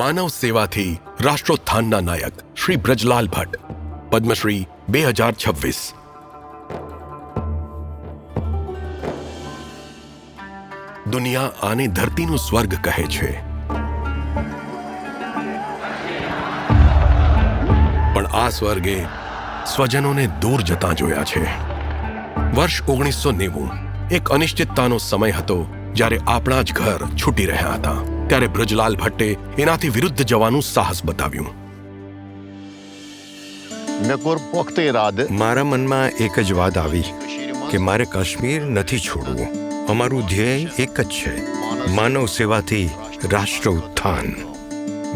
માનવ સેવાથી રાષ્ટ્રોત્થાનના નાયક શ્રી બ્રજરાલ ભટ્ટ, પદ્મશ્રી 2026। દુનિયા આને ધરતીનું સ્વર્ગ કહે છે, પણ આ સ્વર્ગે સ્વજનોને દૂર જતા જોયા છે। વર્ષ 1990 એક અનિશ્ચિતતાનો સમય હતો, જ્યારે આપણા જ ઘર છૂટી રહ્યા હતા। ત્યારે બ્રજરાલ ભટ્ટે એનાથી વિરુદ્ધ જવાનું સાહસ બતાવ્યું। મારા મનમાં એક જ વાત આવી કે મારે કાશ્મીર નથી છોડવું। અમારું ધ્યેય એક જ છે, માનવ સેવાથી રાષ્ટ્ર ઉત્થાન,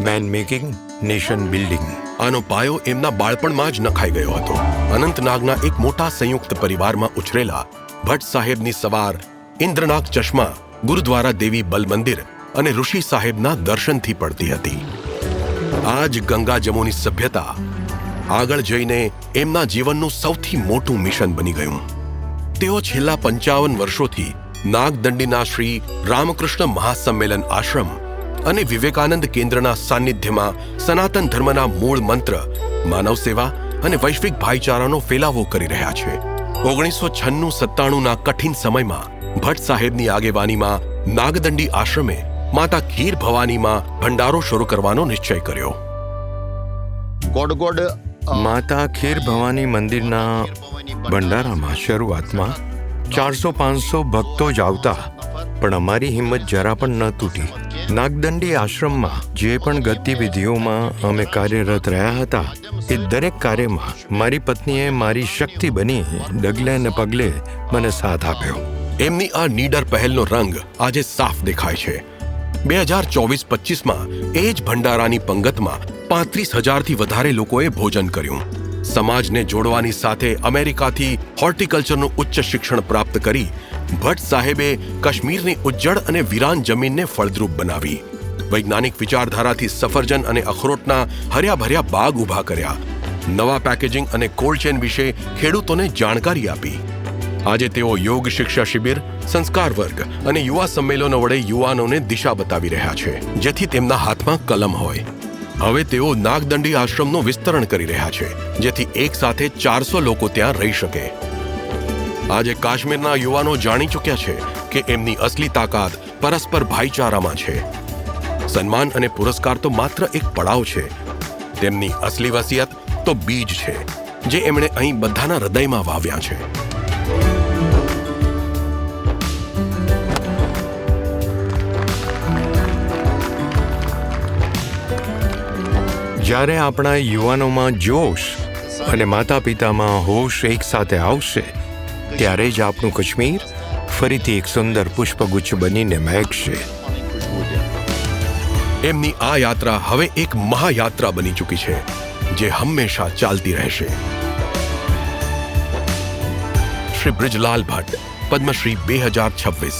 મેન મેકિંગ, નેશન બિલ્ડિંગ। આનો પાયો એમના બાળપણમાં જ નખાઈ ગયો હતો। અનંતનાગના એક મોટા સંયુક્ત પરિવારમાં ઉછરેલા ભટ્ટ સાહેબની સવાર ઇન્દ્રનાગ ચશ્મા, ગુરુદ્વારા દેવી બલ મંદિર અને ઋષિ સાહેબના દર્શનથી પડતી હતી। આ જ ગંગા જમુની સભ્યતા આગળ જઈને એમના જીવનનું સૌથી મોટું મિશન બની ગયું। તેઓ છેલ્લા 55 વર્ષોથી નાગદંડીના શ્રી રામકૃષ્ણ મહાસંમેલન આશ્રમ અને વિવેકાનંદ કેન્દ્રના સાનિધ્યમાં સનાતન ધર્મના મૂળ મંત્ર, માનવ સેવા અને વૈશ્વિક ભાઈચારાનો ફેલાવો કરી રહ્યા છે। 1996-97ના કઠિન સમયમાં ભટ્ટ સાહેબની આગેવાનીમાં નાગદંડી આશ્રમે માતા ખીર ભવાનીમાં ભંડારો શરૂ કરવાનો નિશ્ચય કર્યો। માતા ખીર ભવાની મંદિરના ભંડારામાં શરૂઆતમાં 400-500 ભક્તો જ આવતા, પણ અમારી હિંમત જરા પણ ન તૂટી। નાગદંડી આશ્રમમાં જે પણ ગતિવિધિઓમાં અમે કાર્યરત રહ્યા હતા, એ દરેક કાર્યમાં મારી પત્નીએ મારી શક્તિ બની ડગલે ને પગલે મને સાથ આપ્યો। એમની આ નીડર પહેલનો રંગ આજે સાફ દેખાય છે। 2024-25માં એ જ ભંડારાની પંગતમાં 35,000થી વધારે લોકોએ ભોજન કર્યું। સમાજને જોડવાની સાથે અમેરિકાથી હોર્ટિકલ્ચરનું ઉચ્ચ શિક્ષણ પ્રાપ્ત કરી ભટ્ટ સાહેબે કાશ્મીરની ઉજ્જડ અને વિરાન જમીનને ફળદ્રુપ બનાવી। વૈજ્ઞાનિક વિચારધારાથી સફરજન અને અખરોટના હર્યાભર્યા બાગ ઊભા કર્યા। નવા પેકેજિંગ અને કોલ્ડ ચેન વિશે ખેડૂતોને જાણકારી આપી। આજે તેઓ યોગ શિક્ષા શિબિર, સંસ્કાર વર્ગ અને યુવા સંમેલનો વડે યુવાનોને દિશા બતાવી રહ્યા છે, જેથી તેમના હાથમાં કલમ હોય। હવે તેઓ નાગદંડી આશ્રમનું વિસ્તરણ કરી રહ્યા છે, જેથી એક સાથે 400 લોકો ત્યાં રહી શકે। આજે કાશ્મીરના યુવાનો જાણી ચૂક્યા છે કે એમની અસલી તાકાત પરસ્પર ભાઈચારામાં છે। સન્માન અને પુરસ્કાર તો માત્ર એક પડાવ છે, તેમની અસલી વસિયત તો બીજ છે, જે એમણે અહીં બધાના હૃદયમાં વાવ્યા છે। જ્યારે આપણા યુવાનોમાં જોશ અને માતા પિતામાં હોશ એક સાથે આવશે, ત્યારે જ આપણું કાશ્મીર ફરીથી એક સુંદર પુષ્પગુચ્છ બનીને મહેકશે। એમની આ યાત્રા હવે એક મહાયાત્રા બની ચૂકી છે, જે હંમેશા ચાલતી રહેશે। શ્રી બ્રજરાલ ભટ્ટ, પદ્મશ્રી 2026।